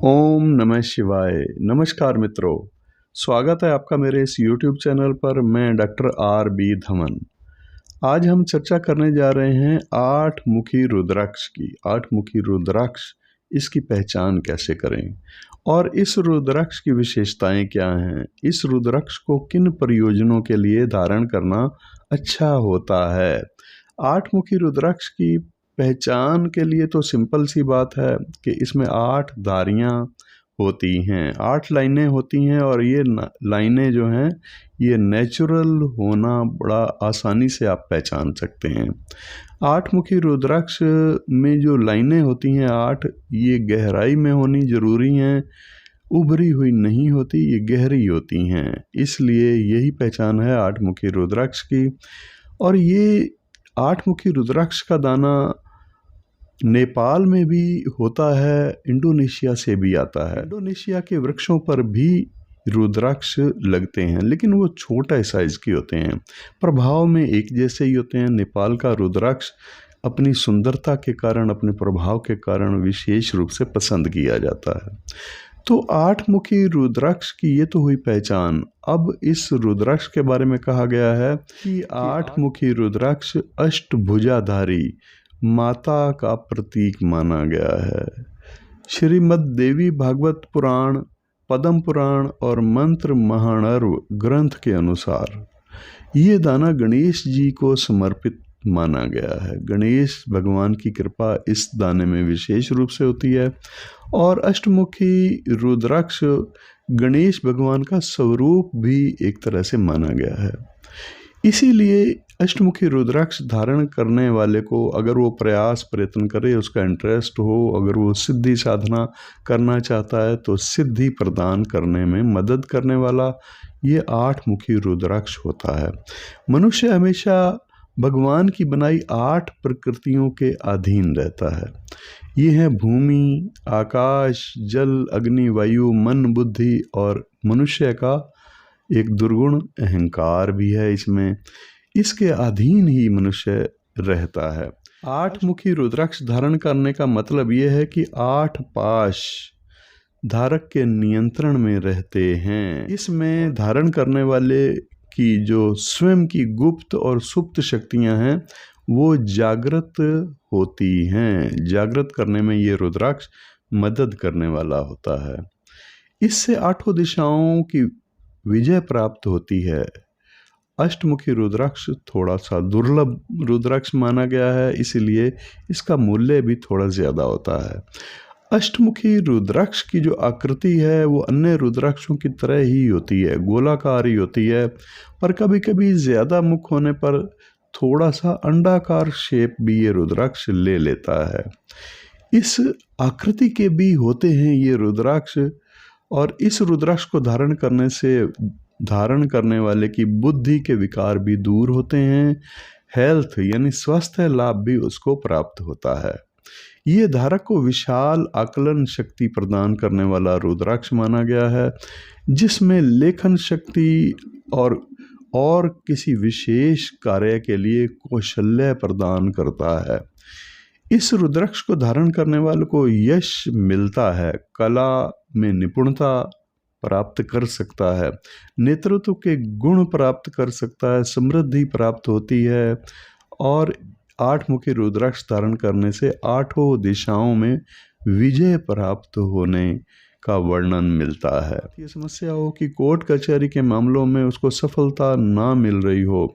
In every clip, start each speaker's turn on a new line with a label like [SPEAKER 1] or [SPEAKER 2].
[SPEAKER 1] ओम नमः शिवाय। नमस्कार मित्रों, स्वागत है आपका मेरे इस YouTube चैनल पर। मैं डॉक्टर R.B. धमन। आज हम चर्चा करने जा रहे हैं आठ मुखी रुद्राक्ष की। आठ मुखी रुद्राक्ष, इसकी पहचान कैसे करें और इस रुद्राक्ष की विशेषताएं क्या हैं। इस रुद्राक्ष को किन प्रयोजनों के लिए धारण करना अच्छा होता है। आठ मुखी रुद्राक्ष की पहचान के लिए तो सिंपल सी बात है कि इसमें 8 धारियां होती हैं, 8 लाइनें होती हैं और ये लाइनें जो हैं ये नेचुरल होना बड़ा आसानी से आप पहचान सकते हैं। 8 मुखी रुद्राक्ष में जो लाइनें होती हैं 8, ये गहराई में होनी जरूरी हैं, उभरी हुई नहीं होती, ये गहरी होती हैं। इसलिए यही पहचान है 8 मुखी रुद्राक्ष की। और ये 8 मुखी रुद्राक्ष का दाना नेपाल में भी होता है, इंडोनेशिया से भी आता है। इंडोनेशिया के वृक्षों पर भी रुद्राक्ष लगते हैं, लेकिन वो छोटा साइज के होते हैं, प्रभाव में एक जैसे ही होते हैं। नेपाल का रुद्राक्ष अपनी सुंदरता के कारण, अपने प्रभाव के कारण विशेष रूप से पसंद किया जाता है। तो 8 मुखी रुद्राक्ष की ये तो हुई पहचान। अब इस रुद्राक्ष के बारे में कहा गया है कि 8 मुखी रुद्राक्ष अष्टभुजाधारी माता का प्रतीक माना गया है। श्रीमद् देवी भागवत पुराण, पद्म पुराण और मंत्र महानर्व ग्रंथ के अनुसार ये दाना गणेश जी को समर्पित माना गया है। गणेश भगवान की कृपा इस दाने में विशेष रूप से होती है और अष्टमुखी रुद्राक्ष गणेश भगवान का स्वरूप भी एक तरह से माना गया है। इसीलिए अष्टमुखी रुद्राक्ष धारण करने वाले को अगर वो प्रयत्न करे, उसका इंटरेस्ट हो, अगर वो सिद्धि साधना करना चाहता है तो सिद्धि प्रदान करने में मदद करने वाला ये 8 मुखी रुद्राक्ष होता है। मनुष्य हमेशा भगवान की बनाई 8 प्रकृतियों के अधीन रहता है। ये हैं भूमि, आकाश, जल, अग्नि, वायु, मन, बुद्धि और मनुष्य का एक दुर्गुण अहंकार भी है इसमें। इसके अधीन ही मनुष्य रहता है। 8 मुखी रुद्राक्ष धारण करने का मतलब यह है कि 8 पाश धारक के नियंत्रण में रहते हैं। इसमें धारण करने वाले की जो स्वयं की गुप्त और सुप्त शक्तियां हैं वो जागृत होती हैं। जागृत करने में ये रुद्राक्ष मदद करने वाला होता है। इससे 8 दिशाओं की विजय प्राप्त होती है। अष्टमुखी रुद्राक्ष थोड़ा सा दुर्लभ रुद्राक्ष माना गया है, इसीलिए इसका मूल्य भी थोड़ा ज़्यादा होता है। अष्टमुखी रुद्राक्ष की जो आकृति है वो अन्य रुद्राक्षों की तरह ही होती है, गोलाकार ही होती है, पर कभी कभी ज़्यादा मुख होने पर थोड़ा सा अंडाकार शेप भी ये रुद्राक्ष ले लेता है। इस आकृति के भी होते हैं ये रुद्राक्ष और इस रुद्राक्ष को धारण करने से धारण करने वाले की बुद्धि के विकार भी दूर होते हैं। हेल्थ यानी स्वास्थ्य लाभ भी उसको प्राप्त होता है। ये धारक को विशाल आकलन शक्ति प्रदान करने वाला रुद्राक्ष माना गया है, जिसमें लेखन शक्ति और किसी विशेष कार्य के लिए कौशल्य प्रदान करता है। इस रुद्राक्ष को धारण करने वाले को यश मिलता है, कला में निपुणता प्राप्त कर सकता है, नेतृत्व के गुण प्राप्त कर सकता है, समृद्धि प्राप्त होती है और 8 मुखी रुद्राक्ष धारण करने से 8 दिशाओं में विजय प्राप्त होने का वर्णन मिलता है। ये समस्या हो कि कोर्ट कचहरी के मामलों में उसको सफलता ना मिल रही हो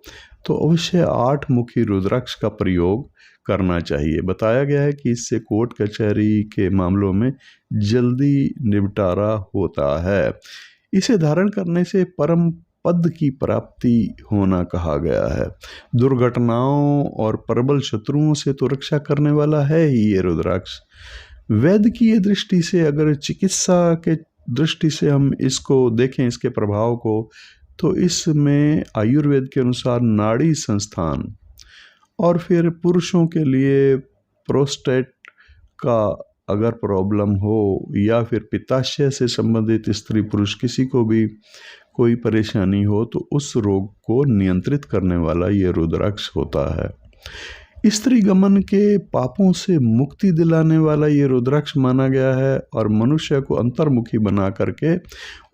[SPEAKER 1] तो अवश्य 8 मुखी रुद्राक्ष का प्रयोग करना चाहिए। बताया गया है कि इससे कोर्ट कचहरी के मामलों में जल्दी निपटारा होता है। इसे धारण करने से परम पद की प्राप्ति होना कहा गया है। दुर्घटनाओं और प्रबल शत्रुओं से तो रक्षा करने वाला है ही ये रुद्राक्ष। वैद्य की ये दृष्टि से, अगर चिकित्सा के दृष्टि से हम इसको देखें, इसके प्रभाव को, तो इसमें आयुर्वेद के अनुसार नाड़ी संस्थान और फिर पुरुषों के लिए प्रोस्टेट का अगर प्रॉब्लम हो या फिर पित्ताशय से संबंधित स्त्री पुरुष किसी को भी कोई परेशानी हो तो उस रोग को नियंत्रित करने वाला ये रुद्राक्ष होता है। स्त्री गमन के पापों से मुक्ति दिलाने वाला ये रुद्राक्ष माना गया है और मनुष्य को अंतर्मुखी बना करके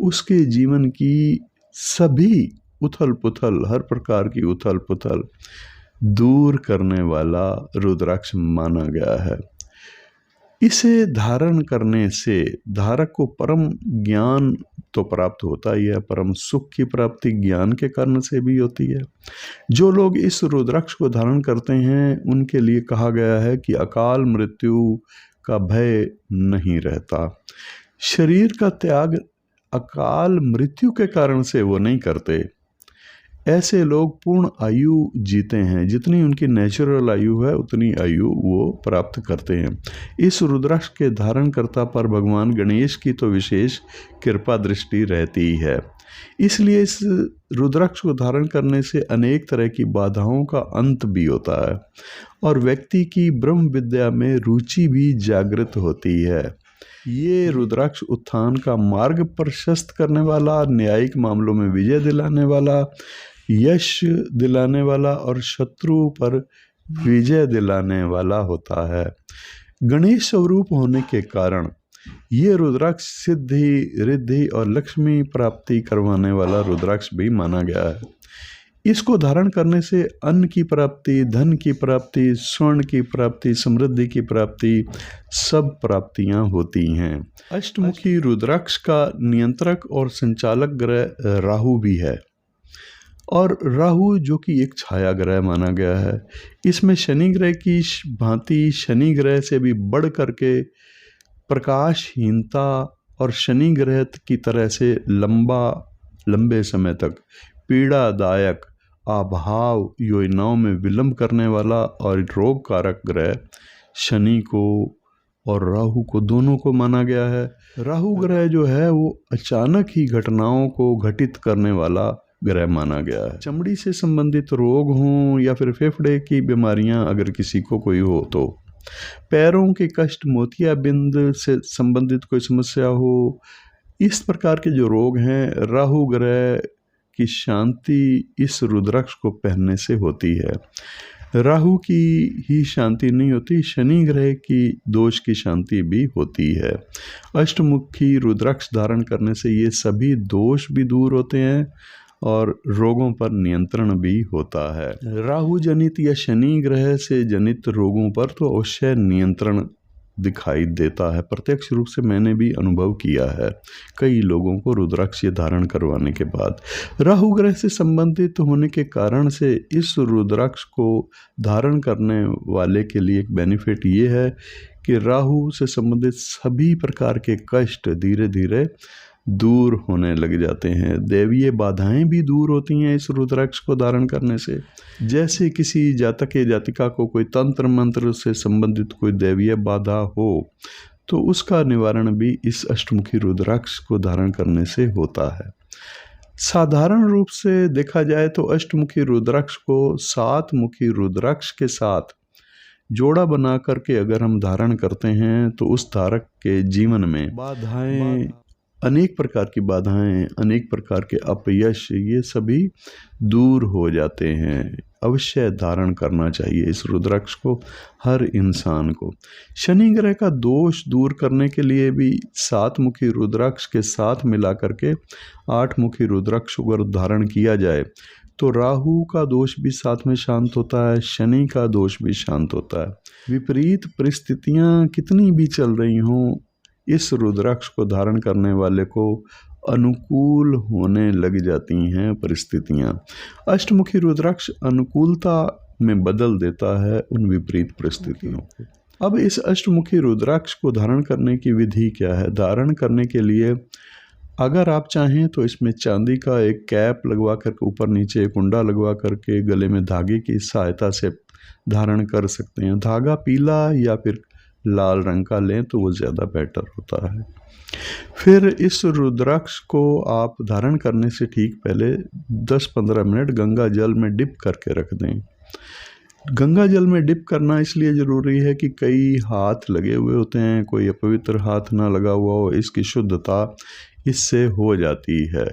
[SPEAKER 1] उसके जीवन की सभी उथल पुथल, हर प्रकार की उथल पुथल दूर करने वाला रुद्राक्ष माना गया है। इसे धारण करने से धारक को परम ज्ञान तो प्राप्त होता ही है, परम सुख की प्राप्ति ज्ञान के कारण से भी होती है। जो लोग इस रुद्राक्ष को धारण करते हैं उनके लिए कहा गया है कि अकाल मृत्यु का भय नहीं रहता। शरीर का त्याग अकाल मृत्यु के कारण से वो नहीं करते। ऐसे लोग पूर्ण आयु जीते हैं, जितनी उनकी नेचुरल आयु है उतनी आयु वो प्राप्त करते हैं। इस रुद्राक्ष के धारणकर्ता पर भगवान गणेश की तो विशेष कृपा दृष्टि रहती है। इसलिए इस रुद्राक्ष को धारण करने से अनेक तरह की बाधाओं का अंत भी होता है और व्यक्ति की ब्रह्म विद्या में रुचि भी जागृत होती है। ये रुद्राक्ष उत्थान का मार्ग प्रशस्त करने वाला, न्यायिक मामलों में विजय दिलाने वाला, यश दिलाने वाला और शत्रु पर विजय दिलाने वाला होता है। गणेश स्वरूप होने के कारण ये रुद्राक्ष सिद्धि, रिद्धि और लक्ष्मी प्राप्ति करवाने वाला रुद्राक्ष भी माना गया है। इसको धारण करने से अन्न की प्राप्ति, धन की प्राप्ति, स्वर्ण की प्राप्ति, समृद्धि की प्राप्ति, सब प्राप्तियां होती हैं। अष्टमुखी रुद्राक्ष का नियंत्रक और संचालक ग्रह राहु भी है और राहु जो कि एक छाया ग्रह माना गया है। इसमें शनि ग्रह की भांति शनि ग्रह से भी बढ़ करके प्रकाशहीनता और शनि ग्रह की तरह से लंबे समय तक पीड़ादायक, अभाव, योजनाओं में विलंब करने वाला और रोग कारक ग्रह शनि को और राहु को दोनों को माना गया है। राहु ग्रह जो है वो अचानक ही घटनाओं को घटित करने वाला ग्रह माना गया है। चमड़ी से संबंधित रोग हों या फिर फेफड़े की बीमारियां अगर किसी को कोई हो, तो पैरों के कष्ट, मोतियाबिंद से संबंधित कोई समस्या हो, इस प्रकार के जो रोग हैं, राहु ग्रह की शांति इस रुद्राक्ष को पहनने से होती है। राहु की ही शांति नहीं होती, शनि ग्रह की दोष की शांति भी होती है। अष्टमुखी रुद्राक्ष धारण करने से ये सभी दोष भी दूर होते हैं और रोगों पर नियंत्रण भी होता है। राहु जनित या शनि ग्रह से जनित रोगों पर तो अवश्य नियंत्रण दिखाई देता है। प्रत्यक्ष रूप से मैंने भी अनुभव किया है कई लोगों को रुद्राक्ष धारण करवाने के बाद। राहु ग्रह से संबंधित होने के कारण से इस रुद्राक्ष को धारण करने वाले के लिए एक बेनिफिट ये है कि राहु से संबंधित सभी प्रकार के कष्ट धीरे धीरे दूर होने लग जाते हैं। दैवीय बाधाएं भी दूर होती हैं इस रुद्राक्ष को धारण करने से। जैसे किसी जातक या जातिका को कोई तंत्र मंत्र से संबंधित कोई दैवीय बाधा हो तो उसका निवारण भी इस अष्टमुखी रुद्राक्ष को धारण करने से होता है। साधारण रूप से देखा जाए तो अष्टमुखी रुद्राक्ष को 7 मुखी रुद्राक्ष के साथ जोड़ा बना करके अगर हम धारण करते हैं तो उस धारक के जीवन में बाधाएं, अनेक प्रकार की बाधाएं, अनेक प्रकार के अपयश, ये सभी दूर हो जाते हैं। अवश्य धारण करना चाहिए इस रुद्राक्ष को हर इंसान को। शनि ग्रह का दोष दूर करने के लिए भी 7 मुखी रुद्राक्ष के साथ मिला करके 8 मुखी रुद्राक्ष अगर धारण किया जाए तो राहु का दोष भी साथ में शांत होता है, शनि का दोष भी शांत होता है। विपरीत परिस्थितियां कितनी भी चल रही हों, इस रुद्राक्ष को धारण करने वाले को अनुकूल होने लग जाती हैं परिस्थितियां। अष्टमुखी रुद्राक्ष अनुकूलता में बदल देता है उन विपरीत परिस्थितियों को। अब इस अष्टमुखी रुद्राक्ष को धारण करने की विधि क्या है? धारण करने के लिए अगर आप चाहें तो इसमें चांदी का एक कैप लगवा करके ऊपर नीचे एक कुंडा लगवा करके गले में धागे की सहायता से धारण कर सकते हैं। धागा पीला या फिर लाल रंग का लें तो वो ज़्यादा बेटर होता है। फिर इस रुद्राक्ष को आप धारण करने से ठीक पहले 10-15 मिनट गंगा जल में डिप करके रख दें। गंगा जल में डिप करना इसलिए ज़रूरी है कि कई हाथ लगे हुए होते हैं, कोई अपवित्र हाथ ना लगा हुआ हो, इसकी शुद्धता इससे हो जाती है।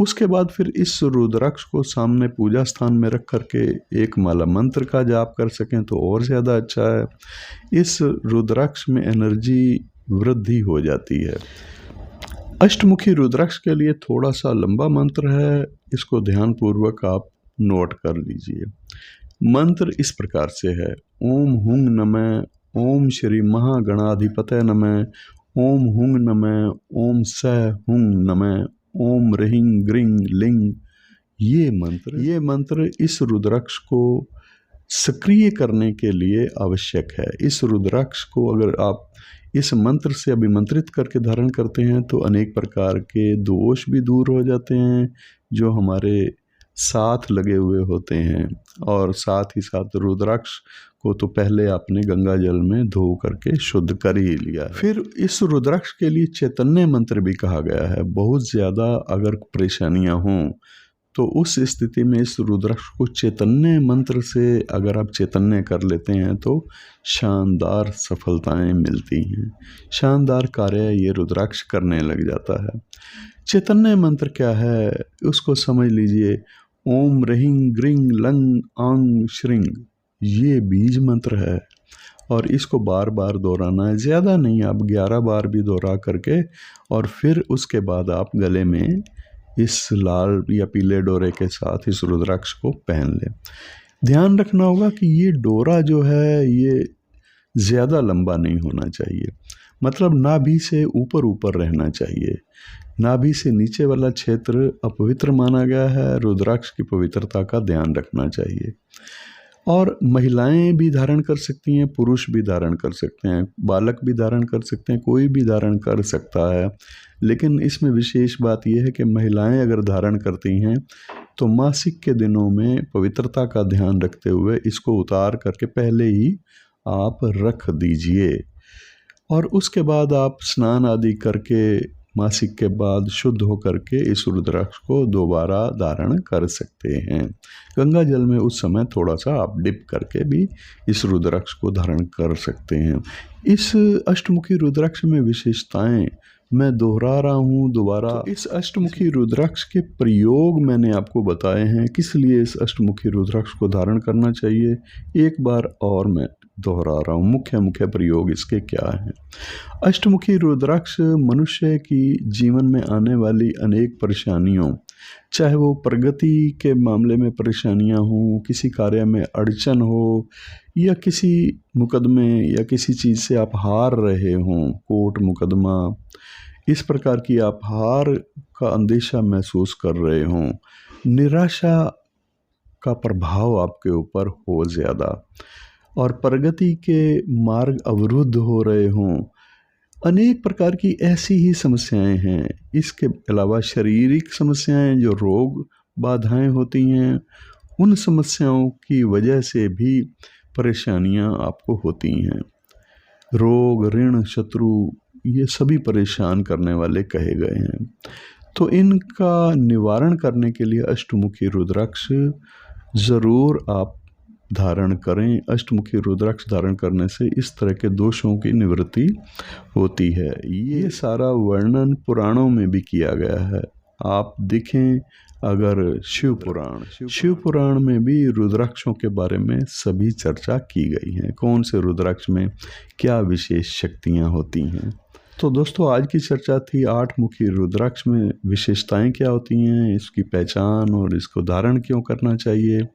[SPEAKER 1] उसके बाद फिर इस रुद्राक्ष को सामने पूजा स्थान में रख करके एक माला मंत्र का जाप कर सकें तो और ज़्यादा अच्छा है। इस रुद्राक्ष में एनर्जी वृद्धि हो जाती है। अष्टमुखी रुद्राक्ष के लिए थोड़ा सा लंबा मंत्र है, इसको ध्यानपूर्वक आप नोट कर लीजिए। मंत्र इस प्रकार से है: ओम हुंग नमः, ओम श्री महागणाधिपतये नमः, ओम हुंग नमः, ओम सह हुंग नमः, ओम ह्रीं ग्रीं लिंग। ये मंत्र इस रुद्राक्ष को सक्रिय करने के लिए आवश्यक है। इस रुद्राक्ष को अगर आप इस मंत्र से अभिमंत्रित करके धारण करते हैं तो अनेक प्रकार के दोष भी दूर हो जाते हैं जो हमारे साथ लगे हुए होते हैं। और साथ ही साथ रुद्राक्ष को तो पहले आपने गंगा जल में धो करके शुद्ध कर ही लिया है। फिर इस रुद्राक्ष के लिए चैतन्य मंत्र भी कहा गया है। बहुत ज़्यादा अगर परेशानियां हों तो उस स्थिति में इस रुद्राक्ष को चैतन्य मंत्र से अगर आप चैतन्य कर लेते हैं तो शानदार सफलताएं मिलती हैं, शानदार कार्य ये रुद्राक्ष करने लग जाता है। चैतन्य मंत्र क्या है उसको समझ लीजिए। ओम ह्रीं ग्रीं लंग आंग श्रीं, ये बीज मंत्र है और इसको बार बार दोहराना है, ज़्यादा नहीं, आप 11 बार भी दोहरा करके और फिर उसके बाद आप गले में इस लाल या पीले डोरे के साथ इस रुद्राक्ष को पहन लें। ध्यान रखना होगा कि ये डोरा जो है ये ज़्यादा लंबा नहीं होना चाहिए, मतलब नाभि से ऊपर ऊपर रहना चाहिए। नाभि से नीचे वाला क्षेत्र अपवित्र माना गया है, रुद्राक्ष की पवित्रता का ध्यान रखना चाहिए। और महिलाएं भी धारण कर सकती हैं, पुरुष भी धारण कर सकते हैं, बालक भी धारण कर सकते हैं, कोई भी धारण कर सकता है। लेकिन इसमें विशेष बात यह है कि महिलाएं अगर धारण करती हैं तो मासिक के दिनों में पवित्रता का ध्यान रखते हुए इसको उतार करके पहले ही आप रख दीजिए और उसके बाद आप स्नान आदि करके मासिक के बाद शुद्ध होकर के इस रुद्राक्ष को दोबारा धारण कर सकते हैं। गंगा जल में उस समय थोड़ा सा आप डिप करके भी इस रुद्राक्ष को धारण कर सकते हैं। इस अष्टमुखी रुद्राक्ष में विशेषताएं मैं दोहरा रहा हूँ दोबारा। तो इस अष्टमुखी रुद्राक्ष के प्रयोग मैंने आपको बताए हैं, किस लिए इस अष्टमुखी रुद्राक्ष को धारण करना चाहिए। एक बार और मैं दोहरा रहा हूँ, मुख्य प्रयोग इसके क्या हैं। अष्टमुखी रुद्राक्ष मनुष्य की जीवन में आने वाली अनेक परेशानियों, चाहे वो प्रगति के मामले में परेशानियां हों, किसी कार्य में अड़चन हो या किसी मुकदमे या किसी चीज़ से आप हार रहे हों, कोर्ट मुकदमा, इस प्रकार की आप हार का अंदेशा महसूस कर रहे हों, निराशा का प्रभाव आपके ऊपर हो ज़्यादा और प्रगति के मार्ग अवरुद्ध हो रहे हों, अनेक प्रकार की ऐसी ही समस्याएं हैं। इसके अलावा शारीरिक समस्याएं, जो रोग बाधाएं होती हैं, उन समस्याओं की वजह से भी परेशानियां आपको होती हैं। रोग, ऋण, शत्रु, ये सभी परेशान करने वाले कहे गए हैं। तो इनका निवारण करने के लिए अष्टमुखी रुद्राक्ष ज़रूर आप धारण करें। अष्टमुखी रुद्राक्ष धारण करने से इस तरह के दोषों की निवृत्ति होती है। ये सारा वर्णन पुराणों में भी किया गया है। आप देखें अगर शिव पुराण में भी रुद्राक्षों के बारे में सभी चर्चा की गई है, कौन से रुद्राक्ष में क्या विशेष शक्तियाँ होती हैं। तो दोस्तों आज की चर्चा थी 8 मुखी रुद्राक्ष में विशेषताएं क्या होती हैं, इसकी पहचान और इसको धारण क्यों करना चाहिए।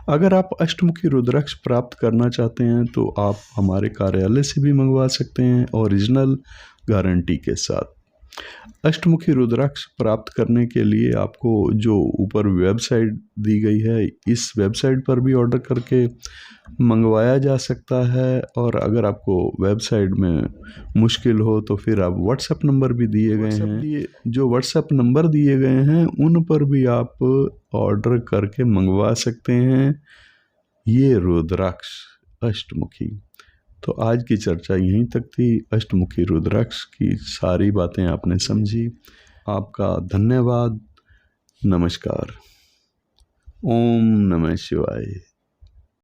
[SPEAKER 1] अगर आप अष्टमुखी रुद्राक्ष प्राप्त करना चाहते हैं तो आप हमारे कार्यालय से भी मंगवा सकते हैं ओरिजिनल गारंटी के साथ। अष्टमुखी रुद्राक्ष प्राप्त करने के लिए आपको जो ऊपर वेबसाइट दी गई है, इस वेबसाइट पर भी ऑर्डर करके मंगवाया जा सकता है। और अगर आपको वेबसाइट में मुश्किल हो तो फिर आप व्हाट्सएप नंबर भी दिए गए हैं, जो व्हाट्सएप नंबर दिए गए हैं उन पर भी आप ऑर्डर करके मंगवा सकते हैं ये रुद्राक्ष अष्टमुखी। तो आज की चर्चा यहीं तक थी। अष्टमुखी रुद्राक्ष की सारी बातें आपने समझी। आपका धन्यवाद। नमस्कार। ओम नमः शिवाय।